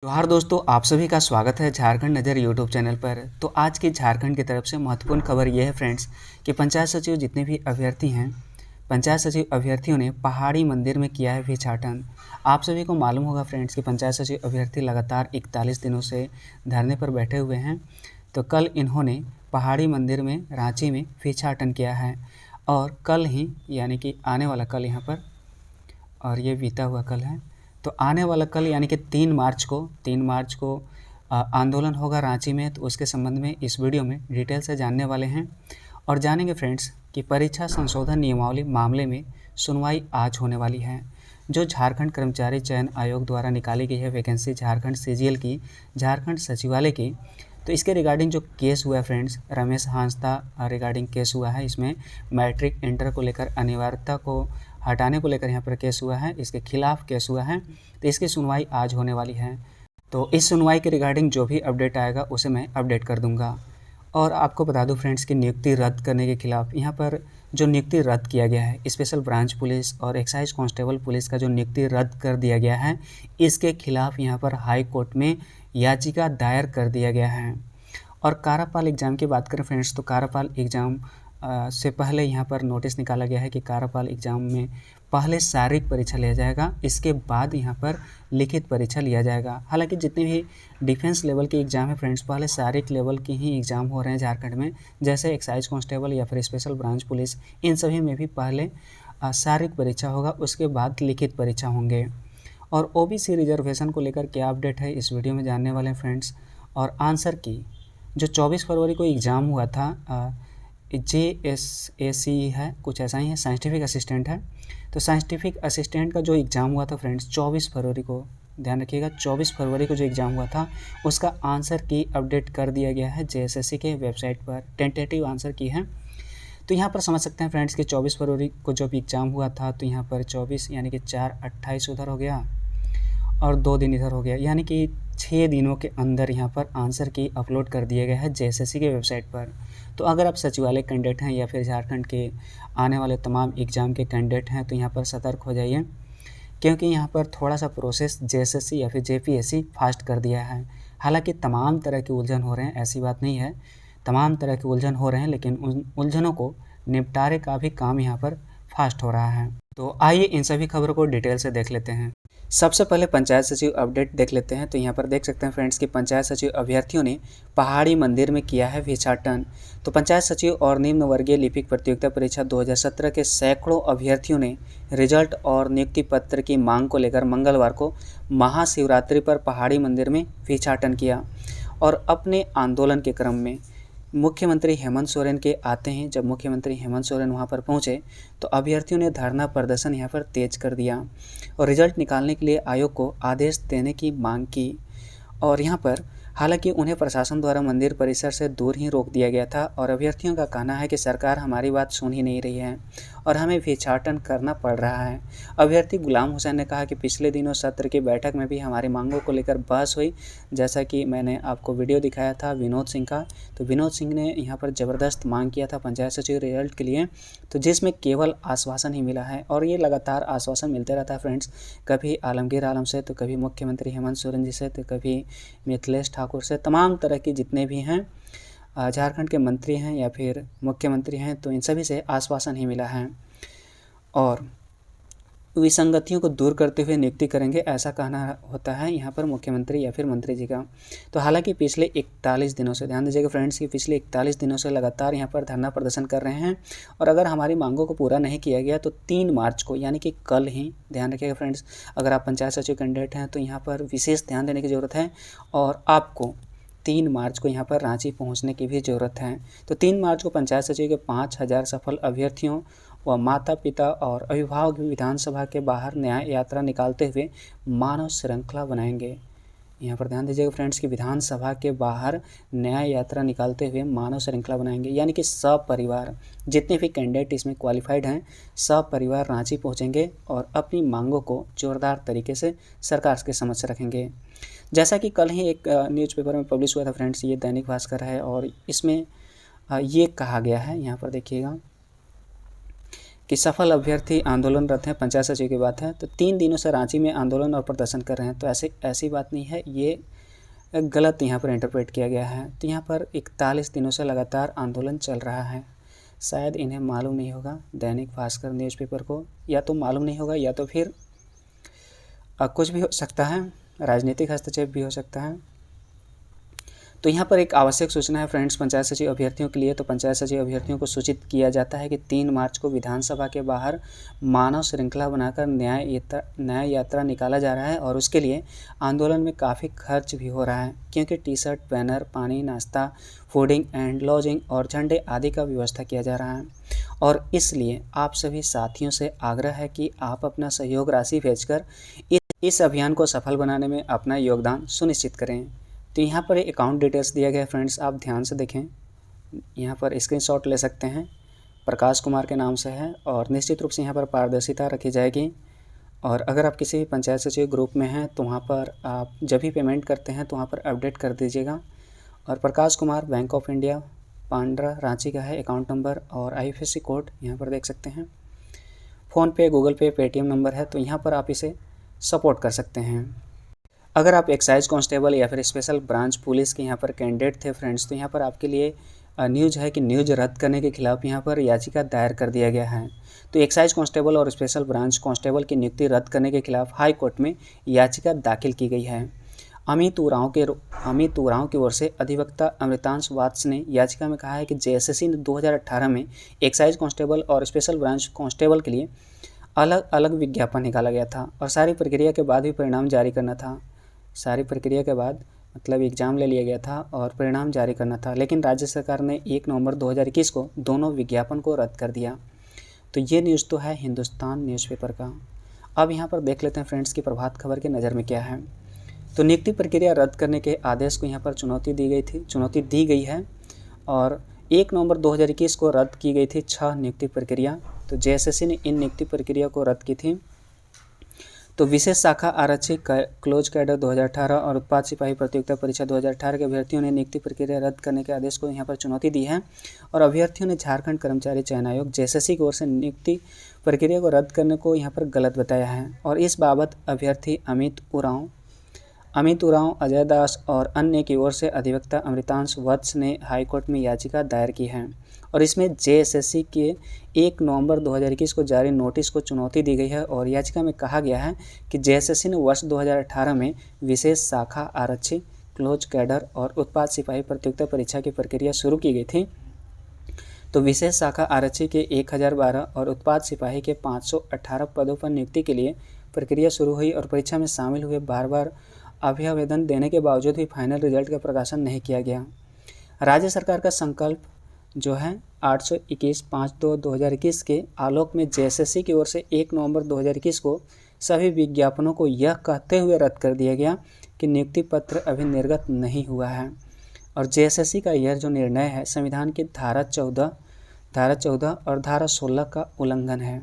जोहार दोस्तों, आप सभी का स्वागत है झारखंड नज़र यूट्यूब चैनल पर। तो आज की झारखंड की तरफ से महत्वपूर्ण खबर ये है फ्रेंड्स कि पंचायत सचिव जितने भी अभ्यर्थी हैं, पंचायत सचिव अभ्यर्थियों ने पहाड़ी मंदिर में किया है भिक्षाटन। आप सभी को मालूम होगा फ्रेंड्स कि पंचायत सचिव अभ्यर्थी लगातार 41 दिनों से धरने पर बैठे हुए हैं। तो कल इन्होंने पहाड़ी मंदिर में रांची में भिक्षाटन किया है और कल ही यानी कि आने वाला कल यहाँ पर, और ये बीता हुआ कल है, तो आने वाला कल यानी कि 3 मार्च को आंदोलन होगा रांची में। तो उसके संबंध में इस वीडियो में डिटेल से जानने वाले हैं और जानेंगे फ्रेंड्स कि परीक्षा संशोधन नियमावली मामले में सुनवाई आज होने वाली है। जो झारखंड कर्मचारी चयन आयोग द्वारा निकाली गई है वैकेंसी झारखंड सीजीएल की, झारखंड सचिवालय की, तो इसके रिगार्डिंग जो केस हुआ है friends, Ramesh Hansda regarding case हुआ है। इसमें मैट्रिक इंटर को लेकर अनिवार्यता को हटाने को लेकर यहाँ पर केस हुआ है, इसके खिलाफ केस हुआ है। तो इसकी सुनवाई आज होने वाली है। तो इस सुनवाई के रिगार्डिंग जो भी अपडेट आएगा उसे मैं अपडेट कर दूंगा। और आपको बता दूं फ्रेंड्स कि नियुक्ति रद्द करने के खिलाफ यहाँ पर जो नियुक्ति रद्द किया गया है, स्पेशल ब्रांच पुलिस और एक्साइज कांस्टेबल पुलिस का जो नियुक्ति रद्द कर दिया गया है, इसके खिलाफ यहाँ पर हाई कोर्ट में याचिका दायर कर दिया गया है। और कारापाल एग्ज़ाम की बात करें फ्रेंड्स, तो कारापाल एग्ज़ाम से पहले यहाँ पर नोटिस निकाला गया है कि कारापाल एग्ज़ाम में पहले शारीरिक परीक्षा लिया जाएगा, इसके बाद यहाँ पर लिखित परीक्षा लिया जाएगा। हालांकि जितने भी डिफेंस लेवल के एग्ज़ाम है फ्रेंड्स, पहले शारीरिक लेवल के ही एग्ज़ाम हो रहे हैं झारखंड में, जैसे एक्साइज कांस्टेबल या फिर स्पेशल ब्रांच पुलिस, इन सभी में भी पहले शारीरिक परीक्षा होगा, उसके बाद लिखित परीक्षा होंगे। और ओबीसी रिजर्वेशन को लेकर क्या अपडेट है इस वीडियो में जानने वाले हैं फ्रेंड्स। और आंसर की जो 24 फरवरी को एग्ज़ाम हुआ था, JSAC है, कुछ ऐसा ही है, साइंटिफिक असिस्टेंट है। तो साइंटिफिक असिस्टेंट का जो एग्ज़ाम हुआ था फ्रेंड्स 24 फरवरी को, ध्यान रखिएगा 24 फरवरी को जो एग्ज़ाम हुआ था उसका आंसर की अपडेट कर दिया गया है JSAC के वेबसाइट पर, टेंटेटिव आंसर की है। तो यहाँ पर समझ सकते हैं फ्रेंड्स कि 24 फरवरी को जब एग्ज़ाम हुआ था तो यहाँ पर 24 यानी कि 4 28 उधर हो गया और 2 दिन इधर हो गया, यानी कि 6 दिनों के अंदर यहाँ पर आंसर की अपलोड कर दिया गया है JSAC के वेबसाइट पर। तो अगर आप सचिवालय कैंडिडेट हैं या फिर झारखंड के आने वाले तमाम एग्ज़ाम के कैंडिडेट हैं तो यहाँ पर सतर्क हो जाइए, क्योंकि यहाँ पर थोड़ा सा प्रोसेस JSAC या फिर JPSC फास्ट कर दिया है। हालांकि तमाम तरह की उलझन हो रहे हैं, ऐसी बात नहीं है, तमाम तरह के उलझन हो रहे हैं, लेकिन उन उलझनों को निपटारे का भी काम यहाँ पर फास्ट हो रहा है। तो आइए इन सभी खबरों को डिटेल से देख लेते हैं। सबसे पहले पंचायत सचिव अपडेट देख लेते हैं। तो यहाँ पर देख सकते हैं फ्रेंड्स कि पंचायत सचिव अभ्यर्थियों ने पहाड़ी मंदिर में किया है भिक्षाटन। तो पंचायत सचिव और निम्न वर्गीय लिपिक प्रतियोगिता परीक्षा 2017 के सैकड़ों अभ्यर्थियों ने रिजल्ट और नियुक्ति पत्र की मांग को लेकर मंगलवार को महाशिवरात्रि पर पहाड़ी मंदिर में भिक्षाटन किया। और अपने आंदोलन के क्रम में मुख्यमंत्री हेमंत सोरेन के आते हैं, जब मुख्यमंत्री हेमंत सोरेन वहां पर पहुंचे तो अभ्यर्थियों ने धरना प्रदर्शन यहां पर तेज कर दिया और रिजल्ट निकालने के लिए आयोग को आदेश देने की मांग की। और यहां पर हालांकि उन्हें प्रशासन द्वारा मंदिर परिसर से दूर ही रोक दिया गया था और अभ्यर्थियों का कहना है कि सरकार हमारी बात सुन ही नहीं रही है और हमें भिक्षाटन करना पड़ रहा है। अभ्यर्थी गुलाम हुसैन ने कहा कि पिछले दिनों सत्र की बैठक में भी हमारी मांगों को लेकर बहस हुई, जैसा कि मैंने आपको वीडियो दिखाया था विनोद सिंह का। तो विनोद सिंह ने यहाँ पर ज़बरदस्त मांग किया था पंचायत सचिव रिजल्ट के लिए, तो जिसमें केवल आश्वासन ही मिला है और ये लगातार आश्वासन मिलते रहता है फ्रेंड्स, कभी आलमगीर आलम से, तो कभी मुख्यमंत्री हेमंत सोरेन जी से, तो कभी मिथिलेश ठाकुर से, तमाम तरह की जितने भी हैं झारखंड के मंत्री हैं या फिर मुख्यमंत्री हैं, तो इन सभी से आश्वासन ही मिला है और विसंगतियों को दूर करते हुए नियुक्ति करेंगे, ऐसा कहना होता है यहाँ पर मुख्यमंत्री या फिर मंत्री जी का। तो हालांकि पिछले 41 दिनों से, ध्यान दीजिएगा फ्रेंड्स कि पिछले 41 दिनों से लगातार यहाँ पर धरना प्रदर्शन कर रहे हैं और अगर हमारी मांगों को पूरा नहीं किया गया तो 3 मार्च को यानी कि कल ही, ध्यान रखिएगा फ्रेंड्स, अगर आप पंचायत सचिव कैंडिडेट हैं तो यहाँ पर विशेष ध्यान देने की ज़रूरत है और आपको 3 मार्च को यहाँ पर रांची पहुँचने की भी ज़रूरत है। तो 3 मार्च को पंचायत सचिव के 5000 सफल अभ्यर्थियों व माता पिता और अभिभावक विधानसभा के बाहर न्याय यात्रा निकालते हुए मानव श्रृंखला बनाएंगे। यहाँ पर ध्यान दीजिएगा फ्रेंड्स कि विधानसभा के बाहर न्याय यात्रा निकालते हुए मानव श्रृंखला बनाएंगे, यानी कि सब परिवार, जितने भी कैंडिडेट इसमें क्वालिफाइड हैं, सब परिवार रांची पहुँचेंगे और अपनी मांगों को जोरदार तरीके से सरकार के समक्ष रखेंगे। जैसा कि कल ही एक न्यूज़पेपर में पब्लिश हुआ था फ्रेंड्स, ये दैनिक भास्कर है और इसमें ये कहा गया है, यहाँ पर देखिएगा कि सफल अभ्यर्थी आंदोलनरत हैं, पंचायत सचिव की बात है। तो 3 दिनों से रांची में आंदोलन और प्रदर्शन कर रहे हैं। तो ऐसी बात नहीं है, ये गलत यहाँ पर इंटरप्रेट किया गया है। तो यहाँ पर 41 दिनों से लगातार आंदोलन चल रहा है। शायद इन्हें मालूम नहीं होगा, दैनिक भास्कर न्यूज़पेपर को, या तो मालूम नहीं होगा या तो फिर कुछ भी हो सकता है, राजनीतिक हस्तक्षेप भी हो सकता है। तो यहाँ पर एक आवश्यक सूचना है फ्रेंड्स पंचायत सचिव अभ्यर्थियों के लिए। तो पंचायत सचिव अभ्यर्थियों को सूचित किया जाता है कि 3 मार्च को विधानसभा के बाहर मानव श्रृंखला बनाकर न्याय यात्रा निकाला जा रहा है और उसके लिए आंदोलन में काफ़ी खर्च भी हो रहा है, क्योंकि टी-शर्ट, बैनर, पानी, नाश्ता, फूडिंग एंड लॉजिंग और झंडे आदि का व्यवस्था किया जा रहा है। और इसलिए आप सभी साथियों से आग्रह है कि आप अपना सहयोग राशि भेजकर इस अभियान को सफल बनाने में अपना योगदान सुनिश्चित करें। तो यहाँ पर अकाउंट डिटेल्स दिया गया है फ्रेंड्स, आप ध्यान से देखें, यहाँ पर स्क्रीनशॉट ले सकते हैं। प्रकाश कुमार के नाम से है और निश्चित रूप से यहाँ पर पारदर्शिता रखी जाएगी। और अगर आप किसी भी पंचायत सचिव ग्रुप में हैं तो वहाँ पर आप जब भी पेमेंट करते हैं तो वहाँ पर अपडेट कर दीजिएगा। और Prakash Kumar Bank of India Pandra Ranchi का है अकाउंट नंबर और IFSC कोड यहाँ पर देख सकते हैं। PhonePe, Google Pay, Paytm number है, तो यहाँ पर आप इसे सपोर्ट कर सकते हैं। अगर आप एक्साइज कांस्टेबल या फिर स्पेशल ब्रांच पुलिस के यहाँ पर कैंडिडेट थे फ्रेंड्स, तो यहाँ पर आपके लिए न्यूज़ है कि न्यूज़ रद्द करने के खिलाफ यहाँ पर याचिका दायर कर दिया गया है। तो एक्साइज कांस्टेबल और स्पेशल ब्रांच कांस्टेबल की नियुक्ति रद्द करने के खिलाफ हाई कोर्ट में याचिका दाखिल की गई है। अमित उरांव की ओर से अधिवक्ता अमृतांश वात्स ने याचिका में कहा है कि JSSC ने 2018 में एक्साइज कांस्टेबल और स्पेशल ब्रांच कांस्टेबल के लिए अलग अलग विज्ञापन निकाला गया था और सारी प्रक्रिया के बाद भी परिणाम जारी करना था। सारी प्रक्रिया के बाद मतलब एग्ज़ाम ले लिया गया था और परिणाम जारी करना था, लेकिन राज्य सरकार ने 1 नवंबर 2021 को दोनों विज्ञापन को रद्द कर दिया। तो ये न्यूज़ तो है हिंदुस्तान न्यूज़पेपर का। अब यहाँ पर देख लेते हैं फ्रेंड्स की प्रभात खबर की नज़र में क्या है। तो नियुक्ति प्रक्रिया रद्द करने के आदेश को यहाँ पर चुनौती दी गई है और 1 नवंबर 2021 को रद्द की गई थी 6 नियुक्ति प्रक्रिया। तो JSSC ने इन नियुक्ति प्रक्रिया को रद्द की थी। तो विशेष शाखा आरक्षी क्लोज कैडर 2018 और उत्पाद सिपाही प्रतियोगिता परीक्षा 2018 के अभ्यर्थियों ने नियुक्ति प्रक्रिया रद्द करने के आदेश को यहाँ पर चुनौती दी है और अभ्यर्थियों ने झारखंड कर्मचारी चयन आयोग JSSC की ओर से नियुक्ति प्रक्रिया को रद्द करने को यहाँ पर गलत बताया है। और इस बाबत अभ्यर्थी अमित उरांव, अजय दास और अन्य की ओर से अधिवक्ता अमृतांश वत्स ने हाईकोर्ट में याचिका दायर की है और इसमें JSSC के 1 नवंबर 2021 को जारी नोटिस को चुनौती दी गई है। और याचिका में कहा गया है कि JSSC ने वर्ष 2018 में विशेष शाखा आरक्षी क्लोज कैडर और उत्पाद सिपाही प्रतियोगिता परीक्षा की प्रक्रिया शुरू की गई थी। तो विशेष शाखा आरक्षी के 1012 और उत्पाद सिपाही के 518 पदों पर नियुक्ति के लिए प्रक्रिया शुरू हुई और परीक्षा में शामिल हुए बार अभ्यावेदन देने के बावजूद भी फाइनल रिजल्ट का प्रकाशन नहीं किया गया। राज्य सरकार का संकल्प जो है 821/5/2021 के आलोक में JSSC की ओर से 1 नवंबर 2021 को सभी विज्ञापनों को यह कहते हुए रद्द कर दिया गया कि नियुक्ति पत्र अभी निर्गत नहीं हुआ है। और JSSC का यह जो निर्णय है संविधान की धारा 14 और धारा 16 का उल्लंघन है।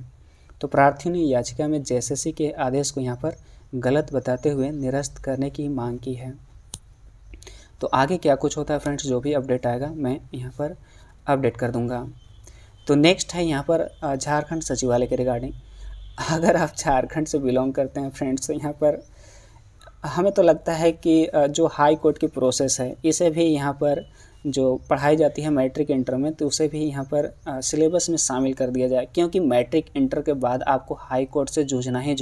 तो प्रार्थियों ने याचिका में JSSC के आदेश को यहाँ पर गलत बताते हुए निरस्त करने की मांग की है। तो आगे क्या कुछ होता है फ्रेंड्स, जो भी अपडेट आएगा मैं यहाँ पर अपडेट कर दूंगा। तो नेक्स्ट है यहाँ पर झारखंड सचिवालय के रिगार्डिंग। अगर आप झारखंड से बिलोंग करते हैं फ्रेंड्स, तो यहाँ पर हमें तो लगता है कि जो हाई कोर्ट की प्रोसेस है इसे भी यहाँ पर जो पढ़ाई जाती है मैट्रिक इंटर में, तो उसे भी यहाँ पर सिलेबस में शामिल कर दिया जाए, क्योंकि मैट्रिक इंटर के बाद आपको हाई कोर्ट से जूझना है।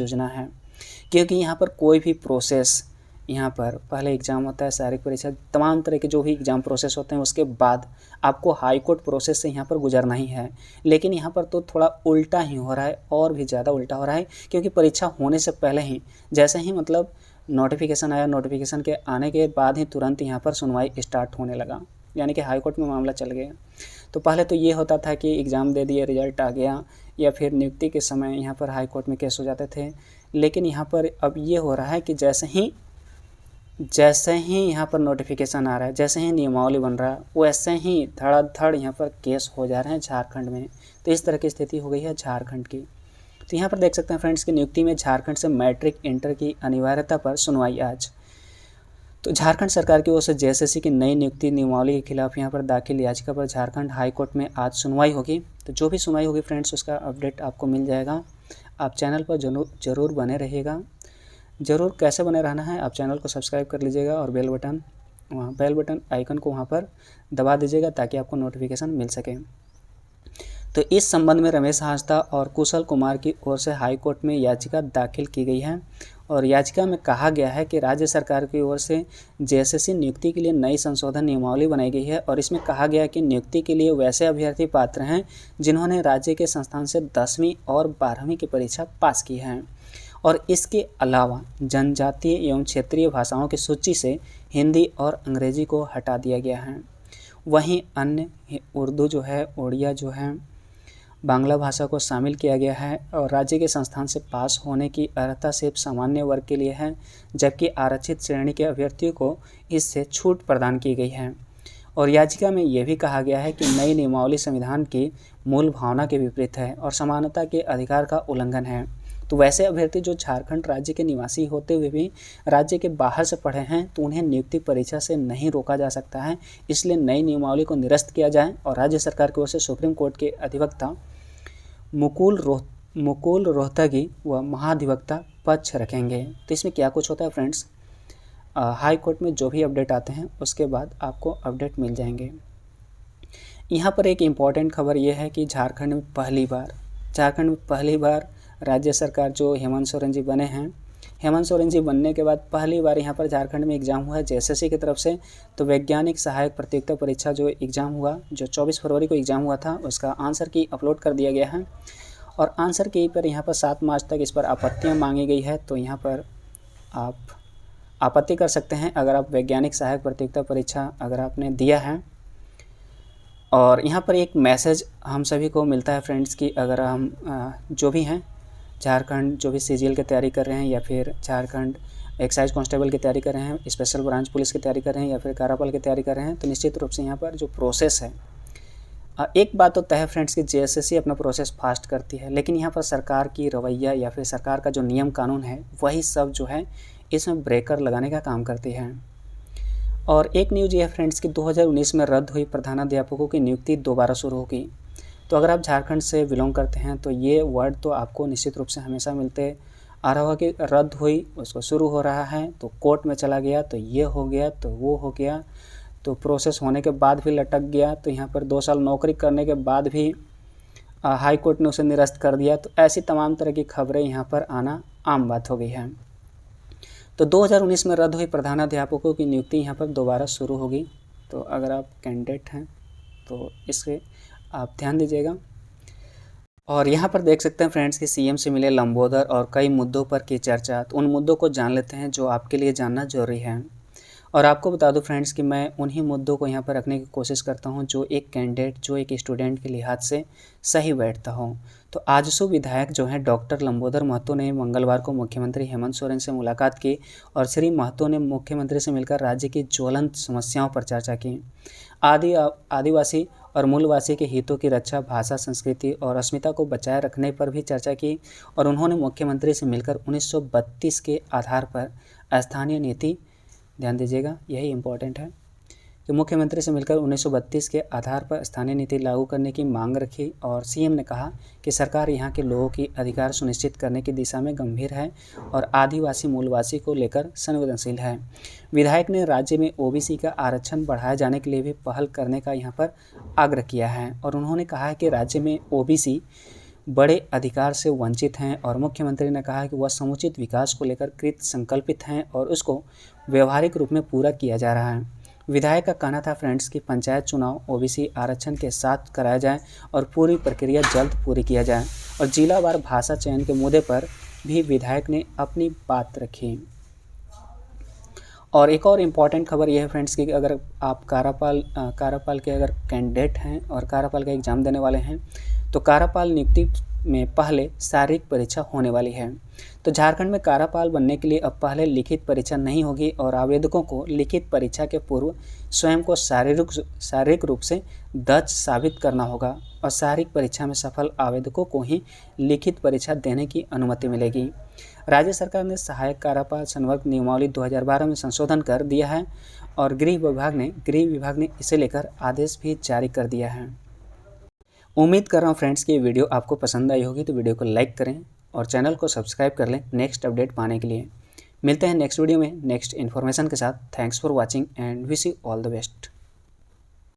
क्योंकि यहाँ पर कोई भी प्रोसेस, यहाँ पर पहले एग्ज़ाम होता है, शारीरिक परीक्षा, तमाम तरह के जो भी एग्ज़ाम प्रोसेस होते हैं, उसके बाद आपको हाई कोर्ट प्रोसेस से यहाँ पर गुजरना ही है। लेकिन यहाँ पर तो थोड़ा उल्टा ही हो रहा है, और भी ज़्यादा उल्टा हो रहा है, क्योंकि परीक्षा होने से पहले ही जैसे ही मतलब नोटिफिकेशन आया, नोटिफिकेशन के आने के बाद ही तुरंत यहाँ पर सुनवाई स्टार्ट होने लगा, यानी कि हाई कोर्ट में मामला चल गया। तो पहले तो ये होता था कि एग्ज़ाम दे दिए, रिजल्ट आ गया, या फिर नियुक्ति के समय यहाँ पर हाई कोर्ट में केस हो जाते थे। लेकिन यहाँ पर अब ये हो रहा है कि जैसे ही यहाँ पर नोटिफिकेशन आ रहा है, जैसे ही नियमावली बन रहा है, वैसे ही धड़ाधड़ यहाँ पर केस हो जा रहे हैं झारखंड में। तो इस तरह की स्थिति हो गई है झारखंड की। तो यहाँ पर देख सकते हैं फ्रेंड्स की नियुक्ति में झारखंड से मैट्रिक इंटर की अनिवार्यता पर सुनवाई आज। तो झारखंड सरकार की ओर से जेएसएससी की नई नियुक्ति नियमावली के खिलाफ यहाँ पर दाखिल याचिका पर झारखंड हाई कोर्ट में आज सुनवाई होगी। तो जो भी सुनवाई होगी फ्रेंड्स, उसका अपडेट आपको मिल जाएगा। आप चैनल पर जरूर बने रहिएगा। ज़रूर कैसे बने रहना है, आप चैनल को सब्सक्राइब कर लीजिएगा और बेल बटन आइकन को वहाँ पर दबा दीजिएगा ताकि आपको नोटिफिकेशन मिल सके। तो इस संबंध में रमेश हांसदा और कुशल कुमार की ओर से हाई कोर्ट में याचिका दाखिल की गई है और याचिका में कहा गया है कि राज्य सरकार की ओर से जेएसएससी नियुक्ति के लिए नई संशोधन नियमावली बनाई गई है और इसमें कहा गया है कि नियुक्ति के लिए वैसे अभ्यर्थी पात्र हैं जिन्होंने राज्य के संस्थान से 10वीं और 12वीं की परीक्षा पास की है और इसके अलावा जनजातीय एवं क्षेत्रीय भाषाओं की सूची से हिंदी और अंग्रेजी को हटा दिया गया है। वहीं अन्य उर्दू जो है, उड़िया जो है, बांग्ला भाषा को शामिल किया गया है और राज्य के संस्थान से पास होने की अर्हता सिर्फ सामान्य वर्ग के लिए है, जबकि आरक्षित श्रेणी के अभ्यर्थियों को इससे छूट प्रदान की गई है। और याचिका में यह भी कहा गया है कि नई नियमावली संविधान की मूल भावना के विपरीत है और समानता के अधिकार का उल्लंघन है। तो वैसे अभ्यर्थी जो झारखंड राज्य के निवासी होते हुए भी राज्य के बाहर से पढ़े हैं तो उन्हें नियुक्ति परीक्षा से नहीं रोका जा सकता है। इसलिए नई नियमावली को निरस्त किया जाए और राज्य सरकार की ओर से सुप्रीम कोर्ट के अधिवक्ता मुकुल रोहतगी व महाधिवक्ता पक्ष रखेंगे। तो इसमें क्या कुछ होता है फ्रेंड्स, हाई कोर्ट में जो भी अपडेट आते हैं उसके बाद आपको अपडेट मिल जाएंगे। यहाँ पर एक इम्पॉर्टेंट खबर ये है कि झारखंड में पहली बार राज्य सरकार जो हेमंत सोरेन जी बने हैं, हेमंत सोरेन जी बनने के बाद पहली बार यहाँ पर झारखंड में एग्ज़ाम हुआ है जेएसएससी की तरफ से। तो वैज्ञानिक सहायक प्रतियोगिता परीक्षा जो एग्ज़ाम हुआ, जो 24 फरवरी को एग्ज़ाम हुआ था, उसका आंसर की अपलोड कर दिया गया है और आंसर की पर यहाँ पर 7 मार्च तक इस पर आपत्तियाँ मांगी गई है। तो यहाँ पर आप आपत्ति कर सकते हैं अगर आप वैज्ञानिक सहायक प्रतियोगिता परीक्षा अगर आपने दिया है। और यहाँ पर एक मैसेज हम सभी को मिलता है फ्रेंड्स कि अगर हम जो भी हैं झारखंड जो भी सीजीएल की तैयारी कर रहे हैं या फिर झारखंड एक्साइज कांस्टेबल की तैयारी कर रहे हैं, स्पेशल ब्रांच पुलिस की तैयारी कर रहे हैं या फिर कारापाल की तैयारी कर रहे हैं, तो निश्चित रूप से यहाँ पर जो प्रोसेस है, एक बात तो तय है फ्रेंड्स कि जेएसएससी अपना प्रोसेस फास्ट करती है, लेकिन यहाँ पर सरकार की रवैया या फिर सरकार का जो नियम कानून है वही सब जो है इसमें ब्रेकर लगाने का काम करती है। और एक न्यूज़ ये है फ्रेंड्स कि 2019 में रद्द हुई प्रधानाध्यापकों की नियुक्ति दोबारा शुरू होगी। तो अगर आप झारखंड से बिलोंग करते हैं तो ये वर्ड तो आपको निश्चित रूप से हमेशा मिलते आ रहा होगा कि रद्द हुई, उसको शुरू हो रहा है, तो कोर्ट में चला गया, तो ये हो गया, तो वो हो गया, तो प्रोसेस होने के बाद भी लटक गया, तो यहाँ पर 2 साल नौकरी करने के बाद भी हाई कोर्ट ने उसे निरस्त कर दिया। तो ऐसी तमाम तरह की खबरें यहाँ पर आना आम बात हो गई है। तो 2019 में रद्द हुई प्रधानाध्यापकों की नियुक्ति यहाँ पर दोबारा शुरू होगी। तो अगर आप कैंडिडेट हैं तो इसके आप ध्यान दीजिएगा। और यहाँ पर देख सकते हैं फ्रेंड्स कि सीएम से मिले लंबोदर और कई मुद्दों पर की चर्चा। तो उन मुद्दों को जान लेते हैं जो आपके लिए जानना जरूरी है। और आपको बता दूं फ्रेंड्स कि मैं उन्हीं मुद्दों को यहाँ पर रखने की कोशिश करता हूँ जो एक कैंडिडेट, जो एक स्टूडेंट के लिहाज से सही बैठता हो। तो आजसू विधायक जो हैं डॉक्टर लंबोदर महतो ने मंगलवार को मुख्यमंत्री हेमंत सोरेन से मुलाकात की और श्री महतो ने मुख्यमंत्री से मिलकर राज्य की ज्वलंत समस्याओं पर चर्चा की। आदिवासी और मूलवासी के हितों की रक्षा, भाषा, संस्कृति और अस्मिता को बचाए रखने पर भी चर्चा की। और उन्होंने मुख्यमंत्री से मिलकर 1932 के आधार पर स्थानीय नीति, ध्यान दीजिएगा यही इम्पोर्टेंट है कि मुख्यमंत्री से मिलकर 1932 के आधार पर स्थानीय नीति लागू करने की मांग रखी। और सीएम ने कहा कि सरकार यहाँ के लोगों की अधिकार सुनिश्चित करने की दिशा में गंभीर है और आदिवासी मूलवासी को लेकर संवेदनशील है। विधायक ने राज्य में ओबीसी का आरक्षण बढ़ाए जाने के लिए भी पहल करने का यहाँ पर आग्रह किया है और उन्होंने कहा है कि राज्य में ओबीसी बड़े अधिकार से वंचित हैं और मुख्यमंत्री ने कहा कि वह समुचित विकास को लेकर कृत संकल्पित हैं और उसको व्यवहारिक रूप में पूरा किया जा रहा है। विधायक का कहना था फ्रेंड्स कि पंचायत चुनाव ओबीसी आरक्षण के साथ कराया जाए और पूरी प्रक्रिया जल्द पूरी किया जाए। और जिलावार भाषा चयन के मुद्दे पर भी विधायक ने अपनी बात रखी। और एक और इम्पॉर्टेंट खबर यह है फ्रेंड्स कि अगर आप कारापाल के अगर कैंडिडेट हैं और कारापाल का एग्ज़ाम देने वाले हैं तो कारापाल नियुक्ति में पहले शारीरिक परीक्षा होने वाली है। तो झारखंड में कारापाल बनने के लिए अब पहले लिखित परीक्षा नहीं होगी और आवेदकों को लिखित परीक्षा के पूर्व स्वयं को शारीरिक रूप से दक्ष साबित करना होगा और शारीरिक परीक्षा में सफल आवेदकों को ही लिखित परीक्षा देने की अनुमति मिलेगी। राज्य सरकार ने सहायक कार्यपाल संवर्ग नियमावली 2012 में संशोधन कर दिया है और गृह विभाग ने इसे लेकर आदेश भी जारी कर दिया है। उम्मीद कर रहा हूँ फ्रेंड्स कि ये वीडियो आपको पसंद आई होगी, तो वीडियो को लाइक करें और चैनल को सब्सक्राइब कर लें नेक्स्ट अपडेट पाने के लिए। मिलते हैं नेक्स्ट वीडियो में नेक्स्ट इन्फॉर्मेशन के साथ। Thanks for watching and wish you all the best.